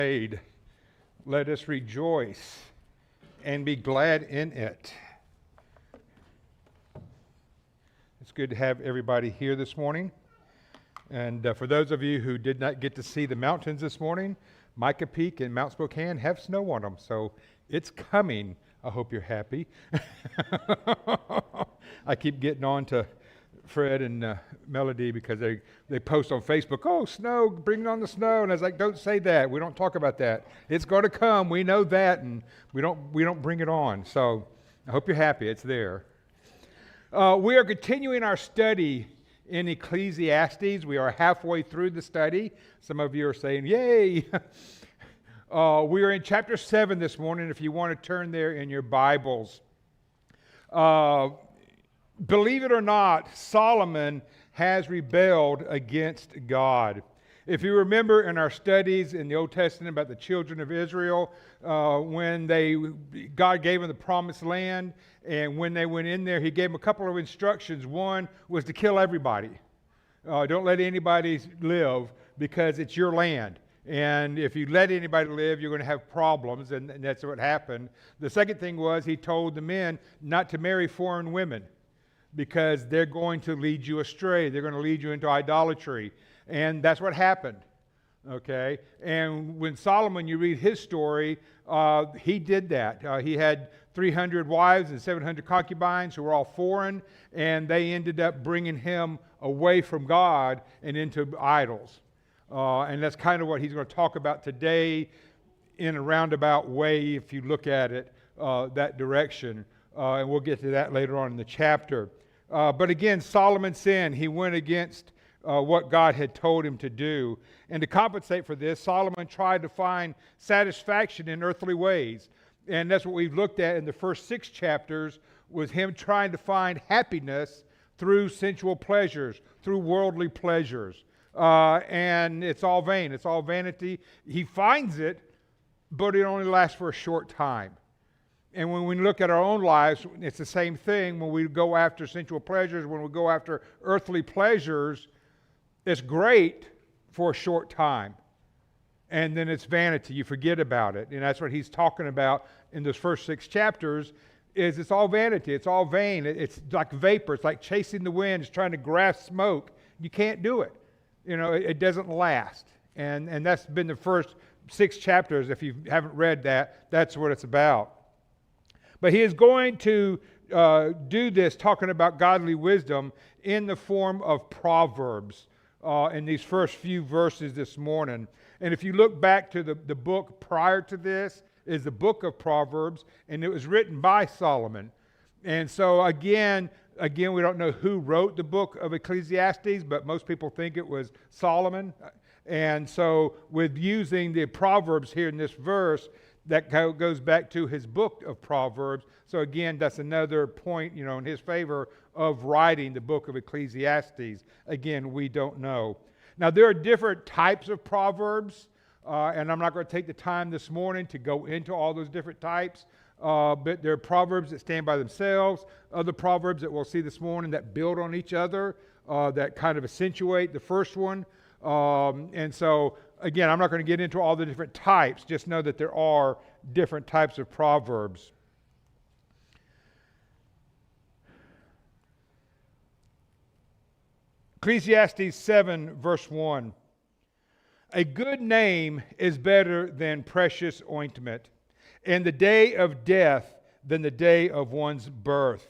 made. Let us rejoice and be glad in it. It's good to have everybody here this morning. And for those of you who did not get to see the mountains this morning, Micah Peak and Mount Spokane have snow on them, so it's coming. I hope you're happy. I keep getting on to Fred and Melody because they post on Facebook, oh, snow, bring on the snow. And I was like, don't say that. We don't talk about that. It's going to come. We know that, and we don't bring it on. So I hope you're happy. It's there. We are continuing our study in Ecclesiastes. We are halfway through the study. Some of you are saying, yay. We are in chapter 7 this morning, if you want to turn there in your Bibles. Believe it or not, Solomon has rebelled against God. If you remember in our studies in the Old Testament about the children of Israel, when God gave them the promised land, and when they went in there, he gave them a couple of instructions. One was to kill everybody. Don't let anybody live because it's your land. And if you let anybody live, you're going to have problems, and that's what happened. The second thing was he told the men not to marry foreign women because they're going to lead you astray. They're going to lead you into idolatry. And that's what happened. Okay? And when Solomon, you read his story, he did that. He had 300 wives and 700 concubines who were all foreign, and they ended up bringing him away from God and into idols. And that's kind of what he's going to talk about today in a roundabout way, if you look at it that direction. And we'll get to that later on in the chapter. But again, Solomon sinned. He went against what God had told him to do. And to compensate for this, Solomon tried to find satisfaction in earthly ways. And that's what we've looked at in the first 6 chapters, was him trying to find happiness through sensual pleasures, through worldly pleasures. And it's all vain. It's all vanity. He finds it, but it only lasts for a short time. And when we look at our own lives, it's the same thing. When we go after sensual pleasures, when we go after earthly pleasures, it's great for a short time. And then it's vanity. You forget about it. And that's what he's talking about in those first 6 chapters, is it's all vanity. It's all vain. It's like vapor. It's like chasing the wind. It's trying to grasp smoke. You can't do it. You know, it doesn't last. And that's been the first 6 chapters. If you haven't read that, that's what it's about. But he is going to do this, talking about godly wisdom, in the form of Proverbs in these first few verses this morning. And if you look back to the book prior to this, is the book of Proverbs, and it was written by Solomon. And so again, we don't know who wrote the book of Ecclesiastes, but most people think it was Solomon. And so with using the Proverbs here in this verse, that goes back to his book of Proverbs. So again, that's another point, in his favor of writing the book of Ecclesiastes. Again, we don't know. Now, there are different types of Proverbs, and I'm not going to take the time this morning to go into all those different types. But there are Proverbs that stand by themselves, other Proverbs that we'll see this morning that build on each other, that kind of accentuate the first one. And so, again, I'm not going to get into all the different types. Just know that there are different types of Proverbs. Ecclesiastes 7, verse 1. A good name is better than precious ointment, and the day of death than the day of one's birth.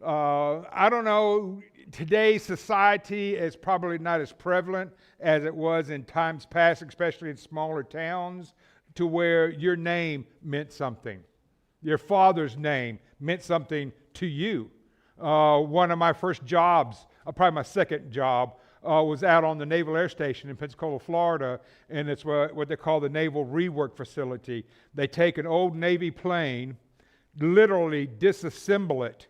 I don't know, today's society is probably not as prevalent as it was in times past, especially in smaller towns, to where your name meant something. Your father's name meant something to you. One of my first jobs, probably my second job, was out on the Naval Air Station in Pensacola, Florida, and it's what they call the Naval Rework Facility. They take an old Navy plane, literally disassemble it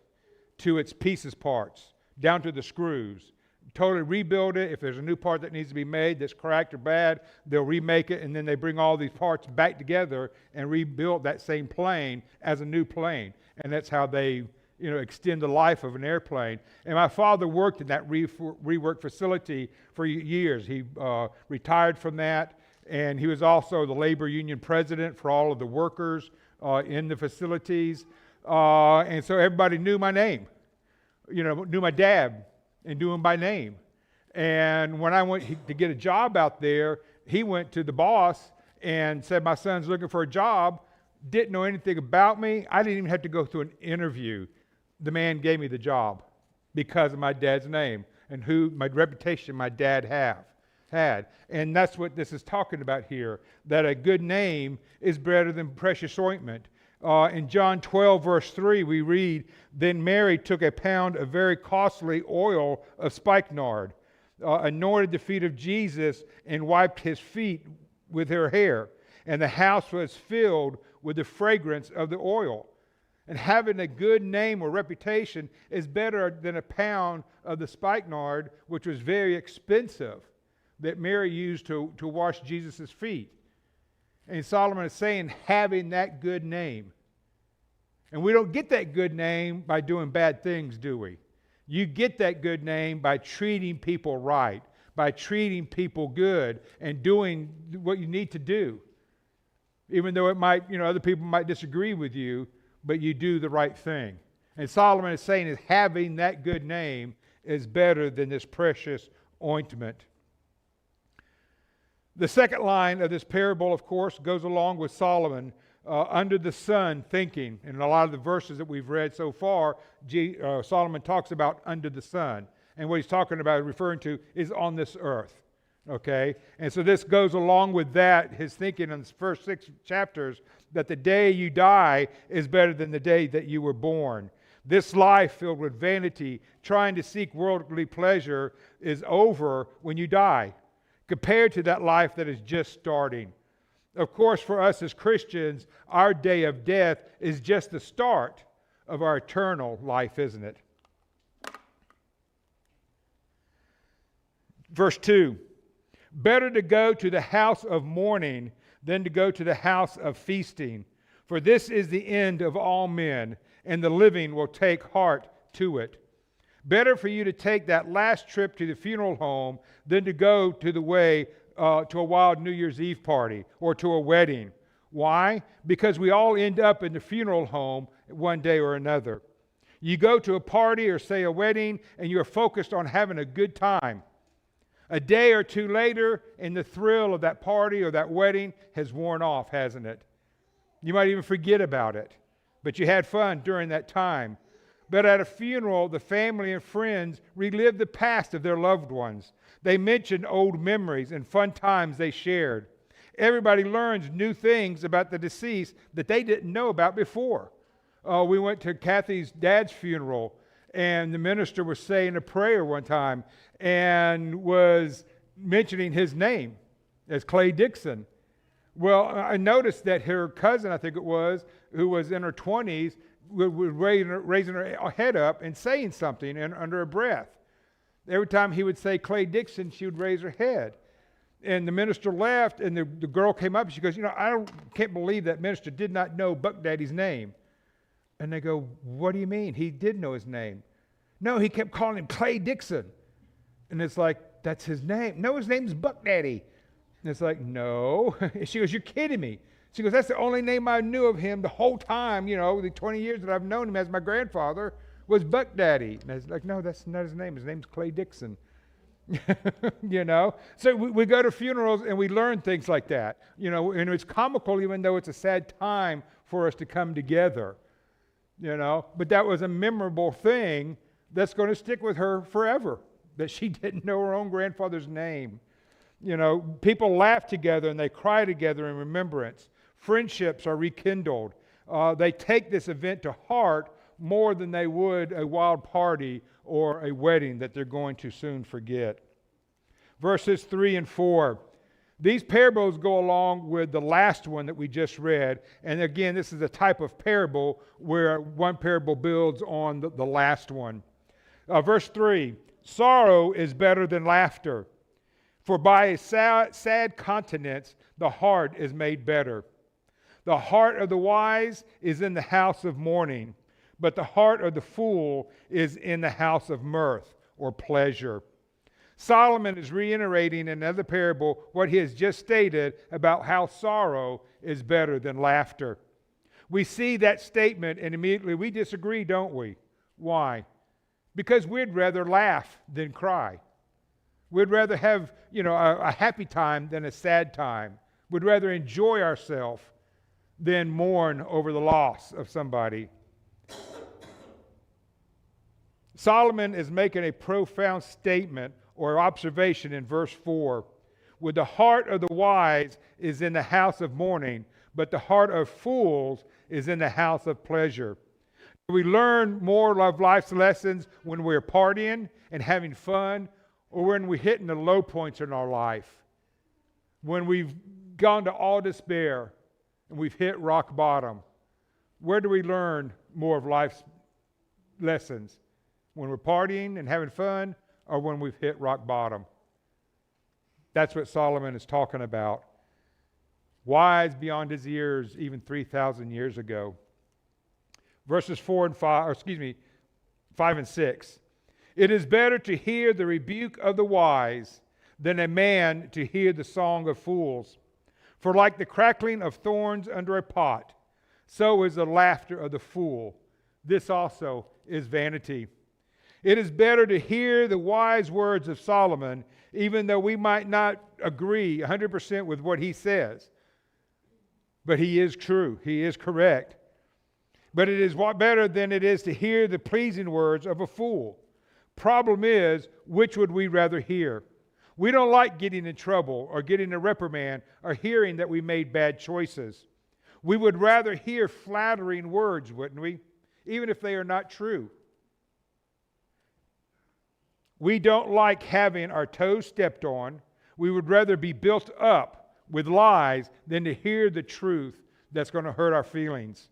to its pieces parts, down to the screws, totally rebuild it. If there's a new part that needs to be made that's cracked or bad, they'll remake it, and then they bring all these parts back together and rebuild that same plane as a new plane. And that's how they extend the life of an airplane. And my father worked in that rework facility for years. He retired from that, And he was also the labor union president for all of the workers in the facilities. And so everybody knew my name, knew my dad and knew him by name. And when I went to get a job out there, he went to the boss and said, my son's looking for a job, didn't know anything about me. I didn't even have to go through an interview. The man gave me the job because of my dad's name and my reputation my dad had. And that's what this is talking about here, that a good name is better than precious ointment. In John 12, verse 3, we read, then Mary took a pound of very costly oil of spikenard, anointed the feet of Jesus, and wiped his feet with her hair. And the house was filled with the fragrance of the oil. And having a good name or reputation is better than a pound of the spikenard, which was very expensive, that Mary used to wash Jesus' feet. And Solomon is saying, having that good name. And we don't get that good name by doing bad things, do we? You get that good name by treating people right, by treating people good, and doing what you need to do. Even though it might, other people might disagree with you, but you do the right thing. And Solomon is saying that having that good name is better than this precious ointment. The second line of this parable, of course, goes along with Solomon, under the sun thinking. In a lot of the verses that we've read so far, Solomon talks about under the sun. And what he's talking about, referring to, is on this earth. Okay? And so this goes along with that, his thinking in the first 6 chapters, that the day you die is better than the day that you were born. This life filled with vanity, trying to seek worldly pleasure, is over when you die, compared to that life that is just starting. Of course, for us as Christians, our day of death is just the start of our eternal life, isn't it? Verse 2, better to go to the house of mourning than to go to the house of feasting. For this is the end of all men, and the living will take heart to it. Better for you to take that last trip to the funeral home than to go to the way to a wild New Year's Eve party or to a wedding. Why? Because we all end up in the funeral home one day or another. You go to a party or say a wedding and you're focused on having a good time. A day or two later, and the thrill of that party or that wedding has worn off, hasn't it? You might even forget about it, but you had fun during that time. But at a funeral, the family and friends relive the past of their loved ones. They mention old memories and fun times they shared. Everybody learns new things about the deceased that they didn't know about before. We went to Kathy's dad's funeral, and the minister was saying a prayer one time and was mentioning his name as Clay Dixon. Well, I noticed that her cousin, I think it was, who was in her 20s, was raising her head up and saying something under her breath. Every time he would say Clay Dixon, she would raise her head. And the minister left, and the girl came up, and she goes, can't believe that minister did not know Buck Daddy's name. And they go, what do you mean? He did know his name. No, he kept calling him Clay Dixon. And it's like, that's his name. No, his name's Buck Daddy. And it's like, no. She goes, you're kidding me. She goes, that's the only name I knew of him the whole time, the 20 years that I've known him as my grandfather was Buck Daddy. And I was like, no, that's not his name. His name's Clay Dixon. So we go to funerals and we learn things like that. And it's comical even though it's a sad time for us to come together. But that was a memorable thing that's going to stick with her forever, that she didn't know her own grandfather's name. People laugh together and they cry together in remembrance. Friendships are rekindled. They take this event to heart more than they would a wild party or a wedding that they're going to soon forget. Verses 3 and 4. These parables go along with the last one that we just read. And again, this is a type of parable where one parable builds on the last one. Verse 3. Sorrow is better than laughter, for by a sad countenance the heart is made better. The heart of the wise is in the house of mourning, but the heart of the fool is in the house of mirth or pleasure. Solomon is reiterating in another parable what he has just stated about how sorrow is better than laughter. We see that statement and immediately we disagree, don't we? Why? Because we'd rather laugh than cry. We'd rather have, a happy time than a sad time. We'd rather enjoy ourselves than mourn over the loss of somebody. Solomon is making a profound statement or observation in verse 4. With the heart of the wise is in the house of mourning, but the heart of fools is in the house of pleasure. We learn more of life's lessons when we're partying and having fun, or when we're hitting the low points in our life, when we've gone to all despair and we've hit rock bottom. Where do we learn more of life's lessons? When we're partying and having fun, or when we've hit rock bottom? That's what Solomon is talking about. Wise beyond his years, even 3,000 years ago. Verses 5 and 6. It is better to hear the rebuke of the wise than a man to hear the song of fools. For like the crackling of thorns under a pot, so is the laughter of the fool. This also is vanity. It is better to hear the wise words of Solomon, even though we might not agree 100% with what he says. But he is true. He is correct. But it is better than it is to hear the pleasing words of a fool. Problem is, which would we rather hear? We don't like getting in trouble or getting a reprimand or hearing that we made bad choices. We would rather hear flattering words, wouldn't we? Even if they are not true. We don't like having our toes stepped on. We would rather be built up with lies than to hear the truth that's going to hurt our feelings.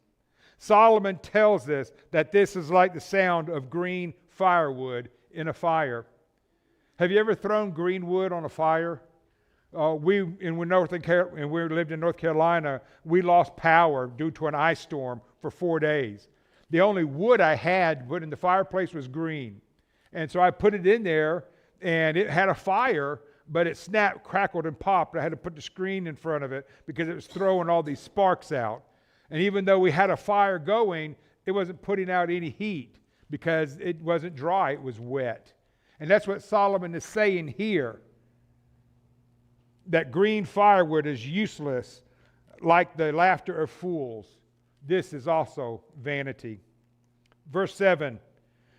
Solomon tells us that this is like the sound of green firewood in a fire. Have you ever thrown green wood on a fire? We lived in North Carolina. We lost power due to an ice storm for 4 days. The only wood I had put in the fireplace was green. And so I put it in there, and it had a fire, but it snapped, crackled, and popped. I had to put the screen in front of it because it was throwing all these sparks out. And even though we had a fire going, it wasn't putting out any heat because it wasn't dry, it was wet. And that's what Solomon is saying here. That green firewood is useless like the laughter of fools. This is also vanity. Verse 7.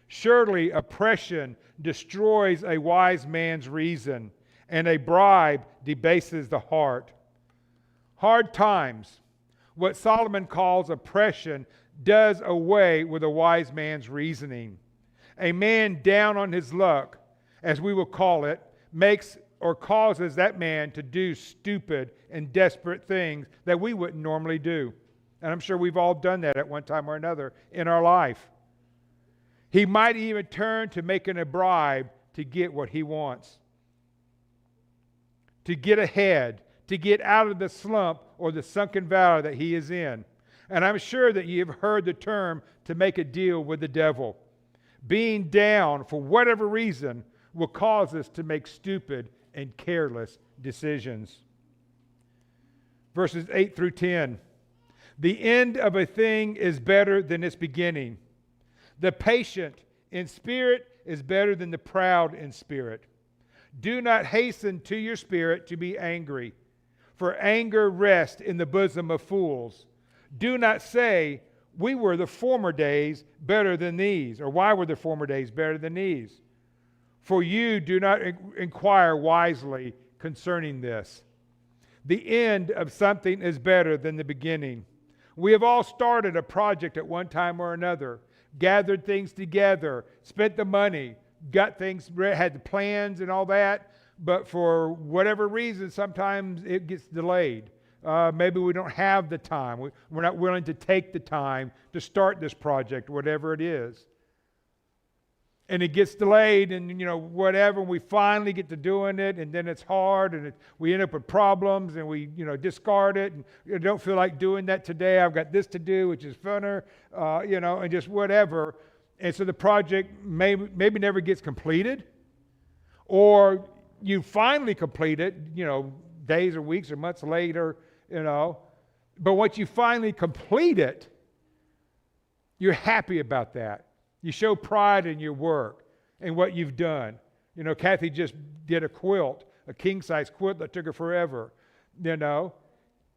Surely oppression destroys a wise man's reason, and a bribe debases the heart. Hard times, what Solomon calls oppression, does away with a wise man's reasoning. A man down on his luck, as we will call it, makes or causes that man to do stupid and desperate things that we wouldn't normally do. And I'm sure we've all done that at one time or another in our life. He might even turn to making a bribe to get what he wants, to get ahead, to get out of the slump or the sunken valley that he is in. And I'm sure that you've heard the term to make a deal with the devil. Being down for whatever reason will cause us to make stupid and careless decisions. Verses 8 through 10. The end of a thing is better than its beginning. The patient in spirit is better than the proud in spirit. Do not hasten to your spirit to be angry, for anger rests in the bosom of fools. Do not say, we were the former days better than these, or why were the former days better than these? For you do not inquire wisely concerning this. The end of something is better than the beginning. We have all started a project at one time or another, gathered things together, spent the money, got things, had the plans and all that, but for whatever reason, sometimes it gets delayed. Maybe we don't have the time. We're not willing to take the time to start this project, whatever it is. And it gets delayed and, whatever, and we finally get to doing it, and then it's hard, and we end up with problems, and we, discard it, and don't feel like doing that today. I've got this to do, which is funner, and just whatever. And so the project maybe never gets completed, Or you finally complete it, days or weeks or months later, But once you finally complete it, you're happy about that. You show pride in your work and what you've done. Kathy just did a quilt, a king-size quilt that took her forever,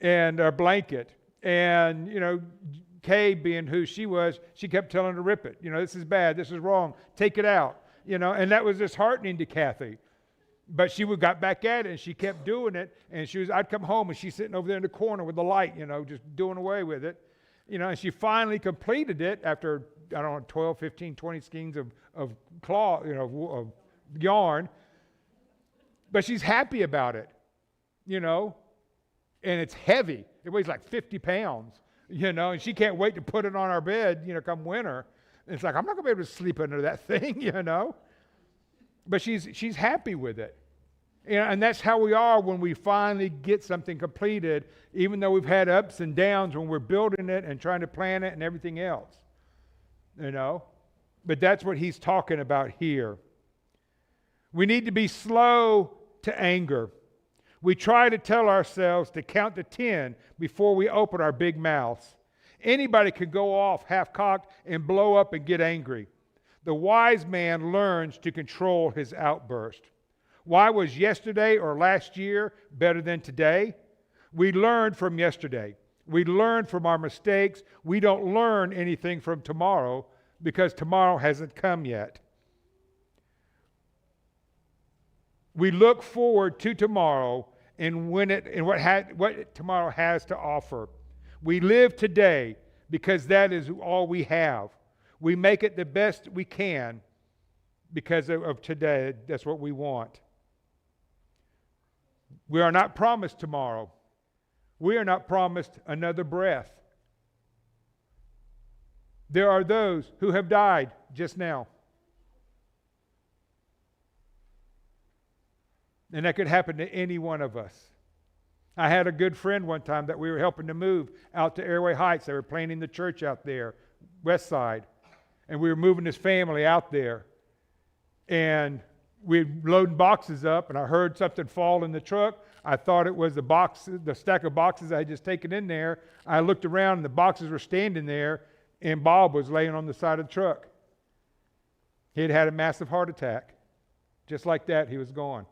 and a blanket. And, Kay, being who she was, she kept telling her to rip it. This is bad, this is wrong, take it out. And that was disheartening to Kathy. But she got back at it, and she kept doing it. And I'd come home, and she's sitting over there in the corner with the light, just doing away with it. And she finally completed it after, 12, 15, 20 skeins of cloth, of yarn. But she's happy about it, and it's heavy. It weighs like 50 pounds, and she can't wait to put it on our bed, come winter. And it's like, I'm not going to be able to sleep under that thing, But she's happy with it. And that's how we are when we finally get something completed, even though we've had ups and downs when we're building it and trying to plan it and everything else. But that's what he's talking about here. We need to be slow to anger. We try to tell ourselves to count to 10 before we open our big mouths. Anybody could go off half-cocked and blow up and get angry. The wise man learns to control his outburst. Why was yesterday or last year better than today? We learned from yesterday. We learned from our mistakes. We don't learn anything from tomorrow because tomorrow hasn't come yet. We look forward to tomorrow and what tomorrow has to offer. We live today because that is all we have. We make it the best we can because of today. That's what we want. We are not promised tomorrow. We are not promised another breath. There are those who have died just now. And that could happen to any one of us. I had a good friend one time that we were helping to move out to Airway Heights. They were planting the church out there, west side. And we were moving his family out there. And we were loading boxes up, and I heard something fall in the truck. I thought it was the stack of boxes I had just taken in there. I looked around, and the boxes were standing there, and Bob was laying on the side of the truck. He had had a massive heart attack. Just like that, he was gone.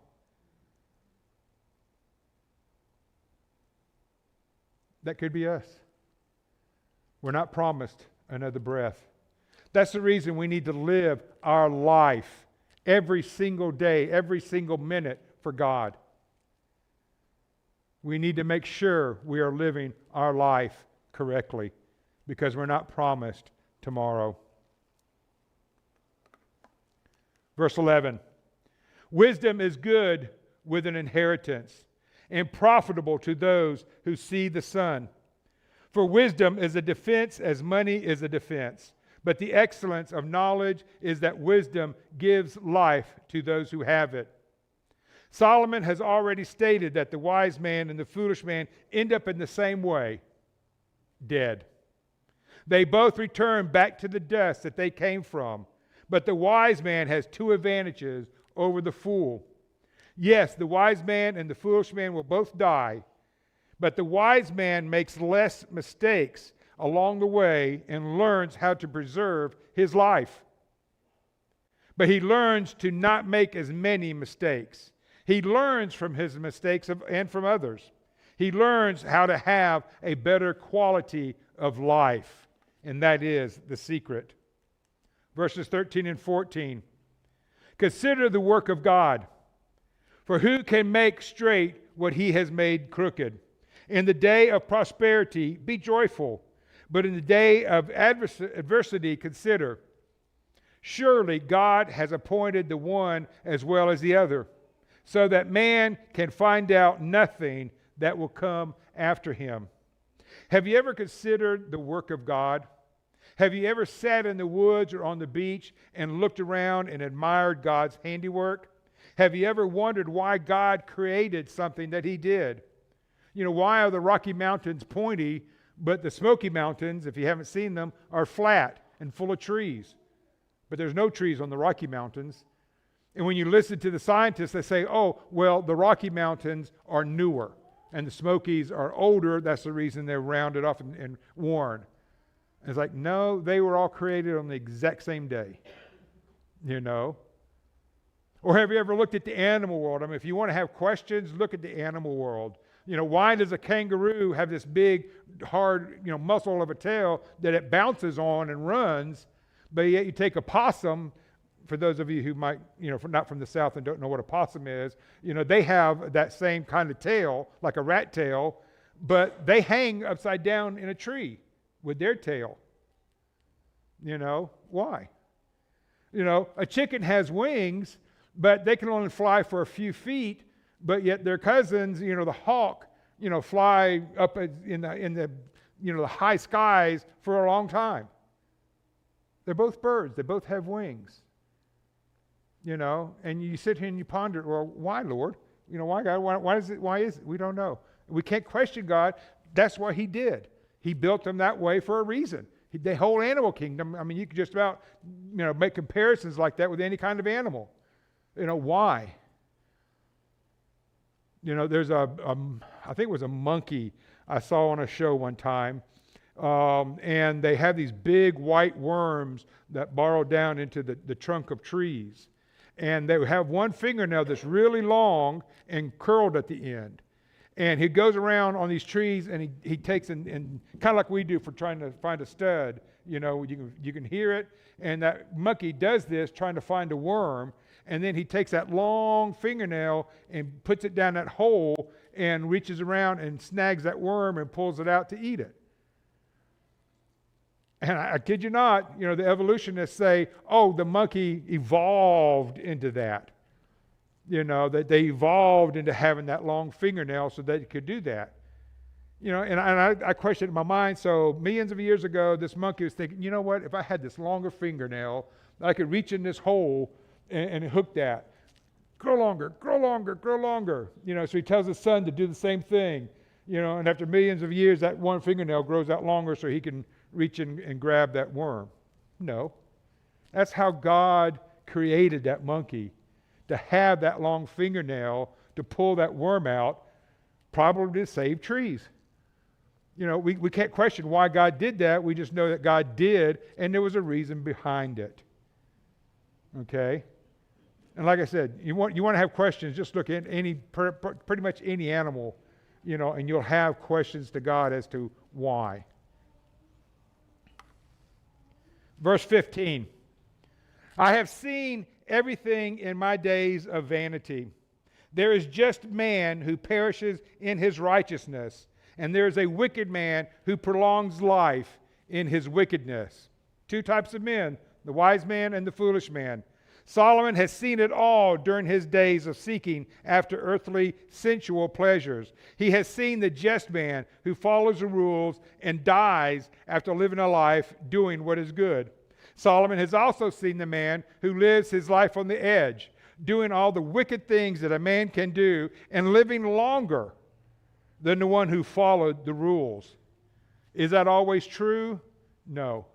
That could be us. We're not promised another breath. That's the reason we need to live our life every single day, every single minute for God. We need to make sure we are living our life correctly because we're not promised tomorrow. Verse 11. Wisdom is good with an inheritance and profitable to those who see the sun. For wisdom is a defense as money is a defense. But the excellence of knowledge is that wisdom gives life to those who have it. Solomon has already stated that the wise man and the foolish man end up in the same way, dead. They both return back to the dust that they came from. But the wise man has two advantages over the fool. Yes, the wise man and the foolish man will both die, but the wise man makes less mistakes along the way and learns how to preserve his life. But he learns to not make as many mistakes. He learns from his mistakes and from others. He learns how to have a better quality of life, and that is the secret. Verses 13 and 14. Consider the work of God. For who can make straight what he has made crooked? In the day of prosperity, be joyful. But in the day of adversity, consider. Surely God has appointed the one as well as the other, so that man can find out nothing that will come after him. Have you ever considered the work of God? Have you ever sat in the woods or on the beach and looked around and admired God's handiwork? Have you ever wondered why God created something that he did? Why are the Rocky Mountains pointy, but the Smoky Mountains, if you haven't seen them, are flat and full of trees? But there's no trees on the Rocky Mountains. And when you listen to the scientists, they say, oh, well, the Rocky Mountains are newer and the Smokies are older. That's the reason they're rounded off and worn. And it's like, no, they were all created on the exact same day, you know. Or have you ever looked at the animal world? I mean, if you want to have questions, look at the animal world. You know, why does a kangaroo have this big, hard, muscle of a tail that it bounces on and runs, but yet you take a possum, for those of you who might, not from the South and don't know what a possum is, they have that same kind of tail, like a rat tail, but they hang upside down in a tree with their tail. Why? A chicken has wings, but they can only fly for a few feet, but yet their cousins, the hawk, fly up in the high skies for a long time. They're both birds. They both have wings. And you sit here and you ponder, well, why, Lord? Why, God? Why is it? We don't know. We can't question God. That's what he did. He built them that way for a reason. The whole animal kingdom, I mean, you could just about, make comparisons like that with any kind of animal. Why? There's I think it was a monkey I saw on a show one time, and they have these big white worms that burrow down into the trunk of trees. And they have one fingernail that's really long and curled at the end. And he goes around on these trees and he takes and kind of like we do for trying to find a stud, you can hear it. And that monkey does this trying to find a worm. And then he takes that long fingernail and puts it down that hole and reaches around and snags that worm and pulls it out to eat it. And I kid you not, the evolutionists say, oh, the monkey evolved into that. That they evolved into having that long fingernail so that it could do that. And I questioned in my mind, so millions of years ago, this monkey was thinking, you know what, if I had this longer fingernail, I could reach in this hole and hook that. Grow longer, grow longer, grow longer. So he tells his son to do the same thing. And after millions of years, that one fingernail grows out longer so he can reach in and grab that worm. No. That's how God created that monkey, to have that long fingernail to pull that worm out, probably to save trees. We can't question why God did that. We just know that God did, and there was a reason behind it. Okay? And like I said, you want to have questions, just look at pretty much any animal, and you'll have questions to God as to why. Verse 15, I have seen everything in my days of vanity. There is just man who perishes in his righteousness, and there is a wicked man who prolongs life in his wickedness. Two types of men, the wise man and the foolish man. Solomon has seen it all during his days of seeking after earthly, sensual pleasures. He has seen the just man who follows the rules and dies after living a life doing what is good. Solomon has also seen the man who lives his life on the edge, doing all the wicked things that a man can do and living longer than the one who followed the rules. Is that always true? No.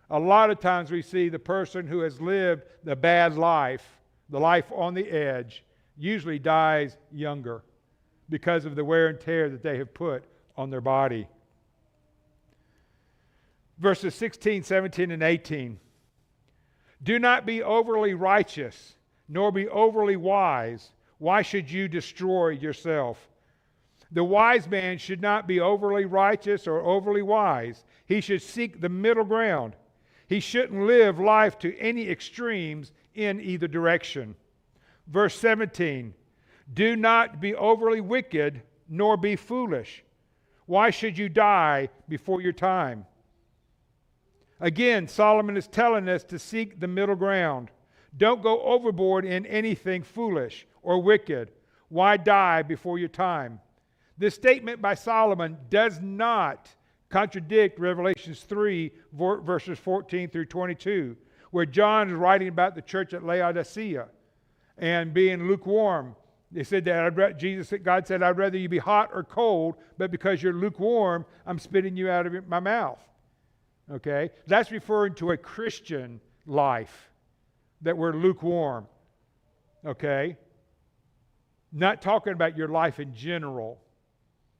A lot of times we see the person who has lived the bad life, the life on the edge, usually dies younger because of the wear and tear that they have put on their body. Verses 16, 17, and 18. Do not be overly righteous, nor be overly wise. Why should you destroy yourself? The wise man should not be overly righteous or overly wise. He should seek the middle ground. He shouldn't live life to any extremes in either direction. Verse 17, do not be overly wicked, nor be foolish. Why should you die before your time? Again, Solomon is telling us to seek the middle ground. Don't go overboard in anything foolish or wicked. Why die before your time? This statement by Solomon does not contradict Revelations 3, verses 14 through 22, where John is writing about the church at Laodicea and being lukewarm. They said that God said, I'd rather you be hot or cold, but because you're lukewarm, I'm spitting you out of my mouth. Okay? That's referring to a Christian life, that we're lukewarm. Okay? Not talking about your life in general,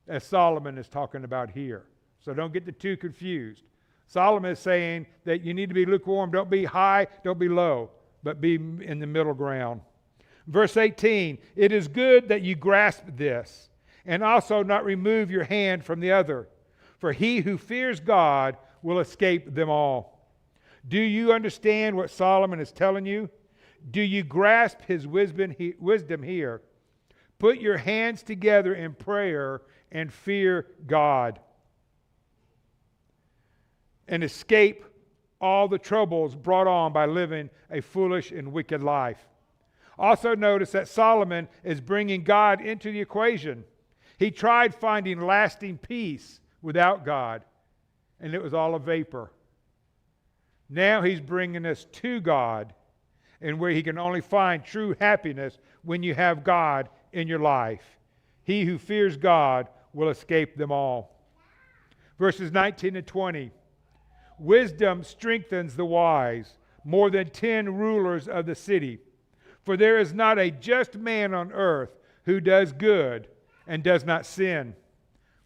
as Solomon is talking about here. So don't get the two confused. Solomon is saying that you need to be lukewarm. Don't be high, don't be low, but be in the middle ground. Verse 18, it is good that you grasp this, and also not remove your hand from the other. For he who fears God will escape them all. Do you understand what Solomon is telling you? Do you grasp his wisdom here? Put your hands together in prayer and fear God, and escape all the troubles brought on by living a foolish and wicked life. Also notice that Solomon is bringing God into the equation. He tried finding lasting peace without God, and it was all a vapor. Now he's bringing us to God, and where he can only find true happiness when you have God in your life. He who fears God will escape them all. Verses 19 and 20. Wisdom strengthens the wise more than 10 rulers of the city. For there is not a just man on earth who does good and does not sin.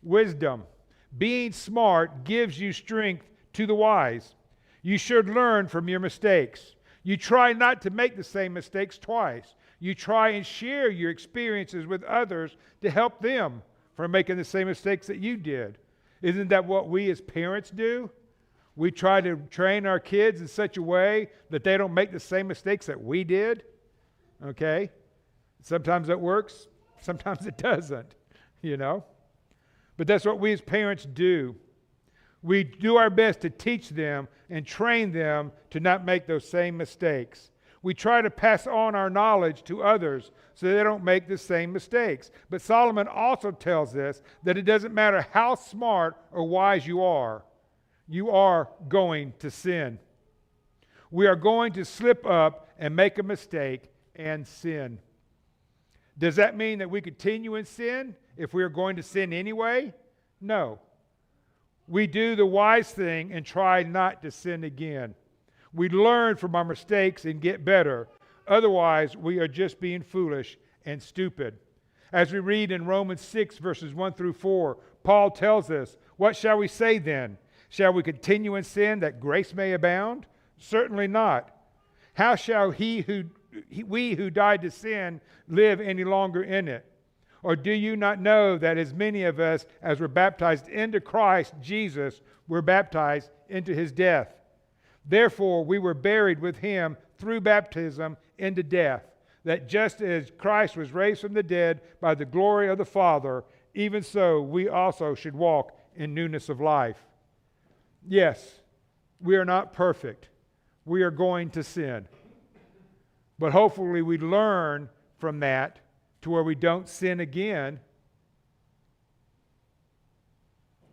Wisdom, being smart, gives you strength to the wise. You should learn from your mistakes. You try not to make the same mistakes twice. You try and share your experiences with others to help them from making the same mistakes that you did. Isn't that what we as parents do? We try to train our kids in such a way that they don't make the same mistakes that we did. Okay? Sometimes it works, sometimes it doesn't, you know? But that's what we as parents do. We do our best to teach them and train them to not make those same mistakes. We try to pass on our knowledge to others so they don't make the same mistakes. But Solomon also tells us that it doesn't matter how smart or wise you are going to sin. We are going to slip up and make a mistake and sin. Does that mean that we continue in sin if we are going to sin anyway? No. We do the wise thing and try not to sin again. We learn from our mistakes and get better. Otherwise, we are just being foolish and stupid. As we read in Romans 6, verses 1 through 4, Paul tells us, what shall we say then? Shall we continue in sin that grace may abound? Certainly not. How shall we who died to sin live any longer in it? Or do you not know that as many of us as were baptized into Christ Jesus were baptized into his death? Therefore we were buried with him through baptism into death, that just as Christ was raised from the dead by the glory of the Father, even so we also should walk in newness of life. Yes, we are not perfect. We are going to sin. But hopefully we learn from that to where we don't sin again.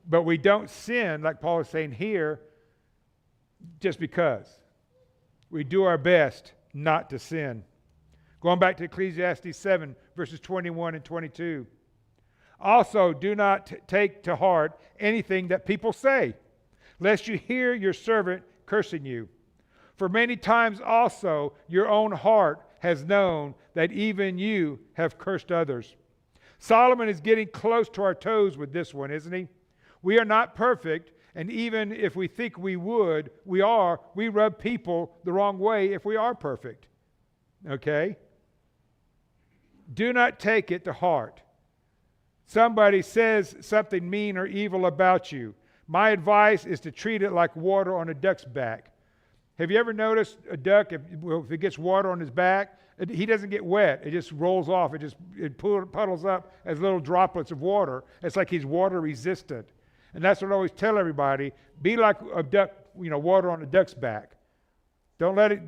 But we don't sin, like Paul is saying here, just because. We do our best not to sin. Going back to Ecclesiastes 7, verses 21 and 22. Also, do not take to heart anything that people say, lest you hear your servant cursing you. For many times also your own heart has known that even you have cursed others. Solomon is getting close to our toes with this one, isn't he? We are not perfect, and even if we think we would, we rub people the wrong way if we are perfect. Okay? Do not take it to heart. Somebody says something mean or evil about you. My advice is to treat it like water on a duck's back. Have you ever noticed a duck, if it gets water on his back, he doesn't get wet. It just rolls off. It puddles up as little droplets of water. It's like he's water resistant. And that's what I always tell everybody. Be like a duck, water on a duck's back. Don't let it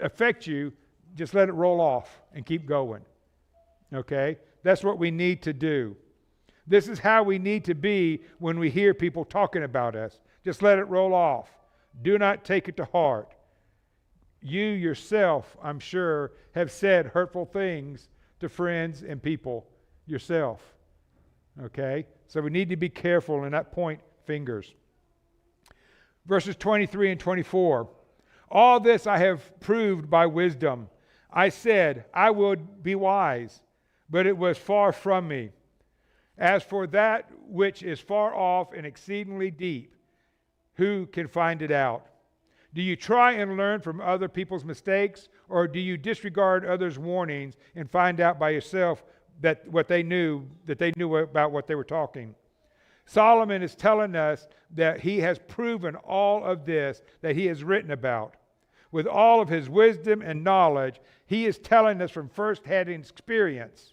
affect you. Just let it roll off and keep going. Okay? That's what we need to do. This is how we need to be when we hear people talking about us. Just let it roll off. Do not take it to heart. You yourself, I'm sure, have said hurtful things to friends and people yourself. Okay? So we need to be careful and not point fingers. Verses 23 and 24. All this I have proved by wisdom. I said, I would be wise, but it was far from me. As for that which is far off and exceedingly deep, who can find it out? Do you try and learn from other people's mistakes, or do you disregard others' warnings and find out by yourself that they knew about what they were talking? Solomon is telling us that he has proven all of this that he has written about. With all of his wisdom and knowledge, he is telling us from first-hand experience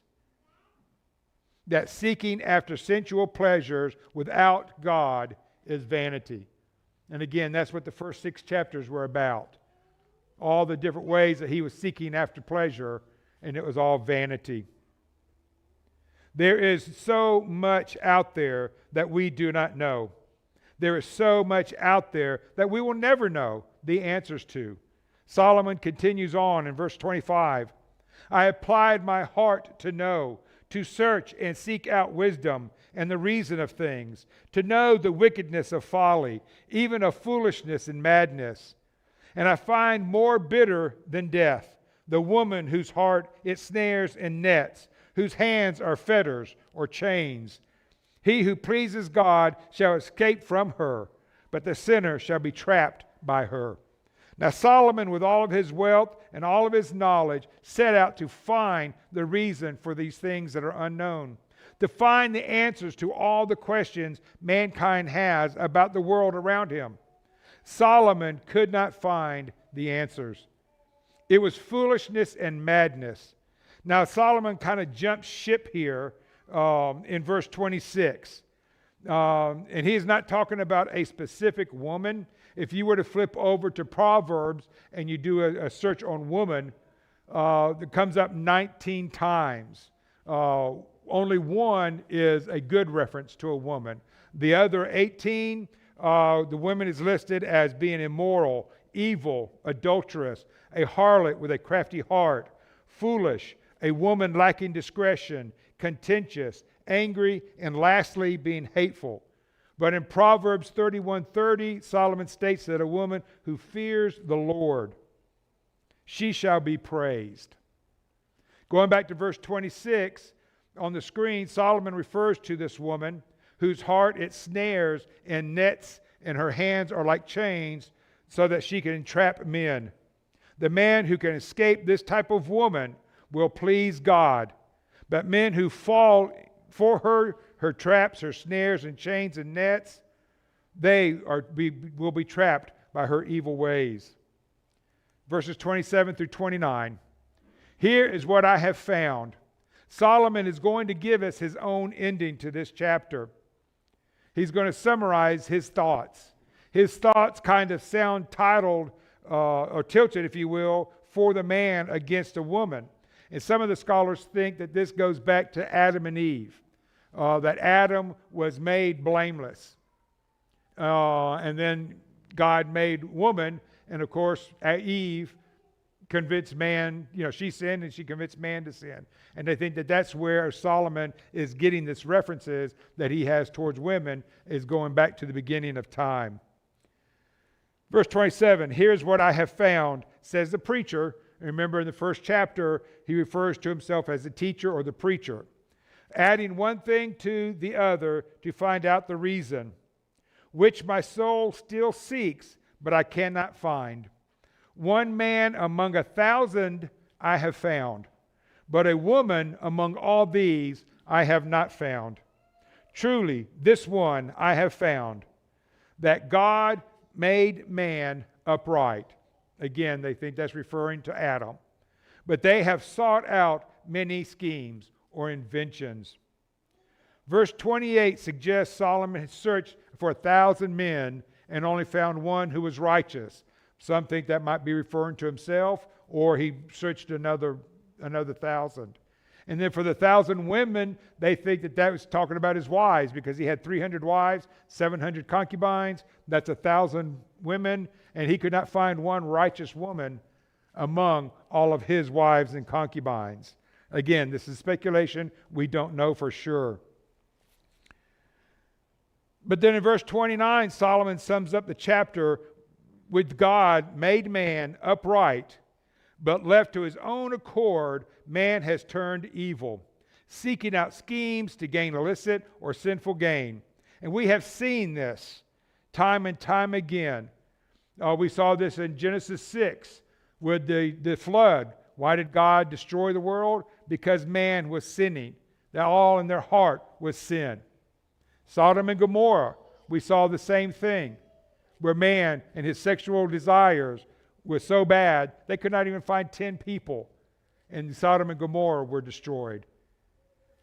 that seeking after sensual pleasures without God is vanity. And again, that's what the first 6 chapters were about. All the different ways that he was seeking after pleasure, and it was all vanity. There is so much out there that we do not know. There is so much out there that we will never know the answers to. Solomon continues on in verse 25. I applied my heart to know, to search and seek out wisdom and the reason of things, to know the wickedness of folly, even of foolishness and madness. And I find more bitter than death the woman whose heart it snares and nets, whose hands are fetters or chains. He who pleases God shall escape from her, but the sinner shall be trapped by her. Now Solomon, with all of his wealth and all of his knowledge, set out to find the reason for these things that are unknown, to find the answers to all the questions mankind has about the world around him. Solomon could not find the answers. It was foolishness and madness. Now Solomon kind of jumps ship here in verse 26. And he is not talking about a specific woman. If you were to flip over to Proverbs and you do a search on woman, it comes up 19 times. Only one is a good reference to a woman. The other 18, the woman is listed as being immoral, evil, adulterous, a harlot with a crafty heart, foolish, a woman lacking discretion, contentious, angry, and lastly, being hateful. But in Proverbs 31:30, Solomon states that a woman who fears the Lord, she shall be praised. Going back to verse 26, on the screen, Solomon refers to this woman whose heart it snares and nets, and her hands are like chains, so that she can entrap men. The man who can escape this type of woman will please God. But men who fall for her traps, her snares and chains and nets, will be trapped by her evil ways. Verses 27 through 29. Here is what I have found. Solomon is going to give us his own ending to this chapter. He's going to summarize his thoughts. His thoughts kind of sound titled or tilted, if you will, for the man against a woman. And some of the scholars think that this goes back to Adam and Eve, that Adam was made blameless. And then God made woman, and of course, Eve convinced man, she sinned and she convinced man to sin. And they think that that's where Solomon is getting this references that he has towards women, is going back to the beginning of time. Verse 27, here's what I have found, says the preacher. Remember in the first chapter, he refers to himself as the teacher or the preacher, adding one thing to the other to find out the reason, which my soul still seeks, but I cannot find. One man among 1,000 I have found, but a woman among all these I have not found. Truly, this one I have found, that God made man upright. Again, they think that's referring to Adam. But they have sought out many schemes or inventions. Verse 28 suggests Solomon had searched for 1,000 men and only found one who was righteous. Some think that might be referring to himself, or he searched another 1,000. And then for the 1,000 women, they think that was talking about his wives, because he had 300 wives, 700 concubines. That's 1,000 women, and he could not find one righteous woman among all of his wives and concubines. Again, this is speculation. We don't know for sure. But then in verse 29, Solomon sums up the chapter with God made man upright, But left to his own accord, man has turned evil, seeking out schemes to gain illicit or sinful gain. And we have seen this time and time again. We saw this in Genesis 6 with the flood. Why did God destroy the world? Because man was sinning. That all in their heart was sin. Sodom and Gomorrah, we saw the same thing, where man and his sexual desires were so bad, they could not even find 10 people. And Sodom and Gomorrah were destroyed.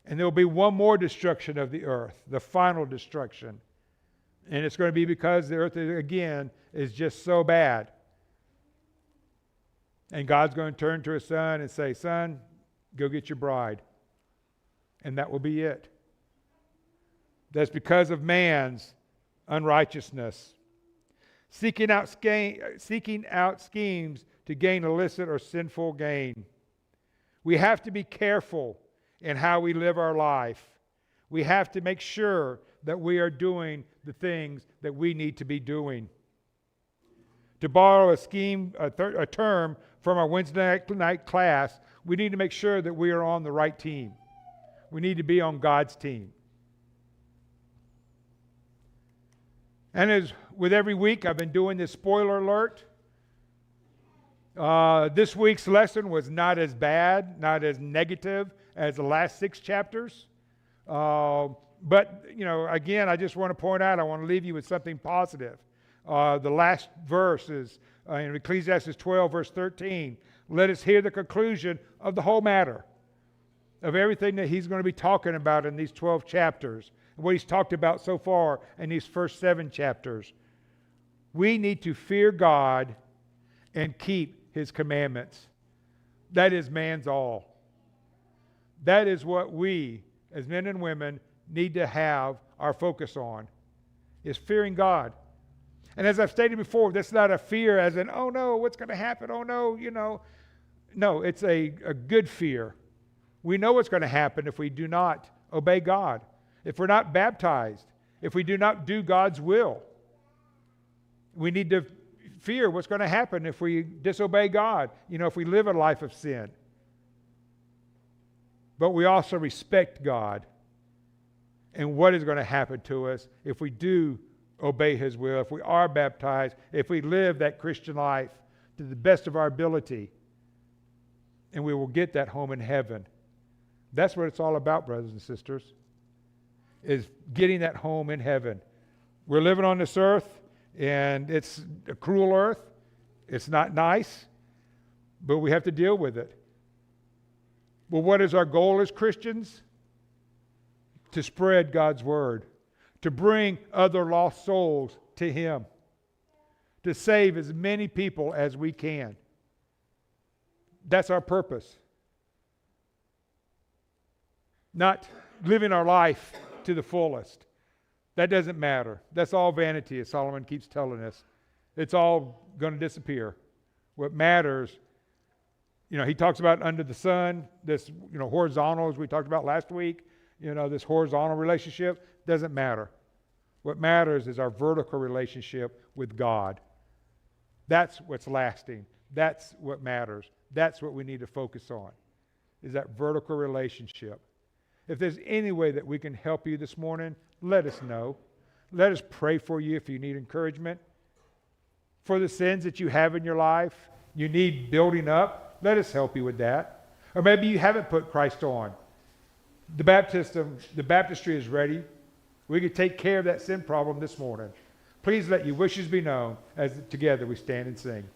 And there will be one more destruction of the earth, the final destruction. And it's going to be because the earth, again, is just so bad. And God's going to turn to his son and say, son, go get your bride. And that will be it. That's because of man's unrighteousness. Seeking out schemes to gain illicit or sinful gain. We have to be careful in how we live our life. We have to make sure that we are doing the things that we need to be doing. To borrow a term from our Wednesday night class, we need to make sure that we are on the right team. We need to be on God's team. And as with every week, I've been doing this spoiler alert. This week's lesson was not as bad, not as negative as the last 6 chapters. But, again, I just want to point out, I want to leave you with something positive. The last verse is in Ecclesiastes 12, verse 13. Let us hear the conclusion of the whole matter, of everything that he's going to be talking about in these 12 chapters, and what he's talked about so far in these first 7 chapters. We need to fear God and keep his commandments. That is man's all. That is what we, as men and women, need to have our focus on, is fearing God. And as I've stated before, that's not a fear as in, oh no, what's going to happen? Oh no, No, it's a good fear. We know what's going to happen if we do not obey God, if we're not baptized, if we do not do God's will. We need to fear what's going to happen if we disobey God, if we live a life of sin. But we also respect God and what is going to happen to us if we do obey his will, if we are baptized, if we live that Christian life to the best of our ability, and we will get that home in heaven. That's what it's all about, brothers and sisters, is getting that home in heaven. We're living on this earth, and it's a cruel earth. It's not nice, but we have to deal with it. Well, what is our goal as Christians? To spread God's word, to bring other lost souls to him, to save as many people as we can. That's our purpose. Not living our life to the fullest. That doesn't matter. That's all vanity, as Solomon keeps telling us. It's all going to disappear. What matters, he talks about under the sun, this, horizontal, as we talked about last week, this horizontal relationship doesn't matter. What matters is our vertical relationship with God. That's what's lasting. That's what matters. That's what we need to focus on, is that vertical relationship. If there's any way that we can help you this morning, let us know. Let us pray for you if you need encouragement. For the sins that you have in your life, you need building up, let us help you with that. Or maybe you haven't put Christ on. The baptistry is ready. We can take care of that sin problem this morning. Please let your wishes be known as together we stand and sing.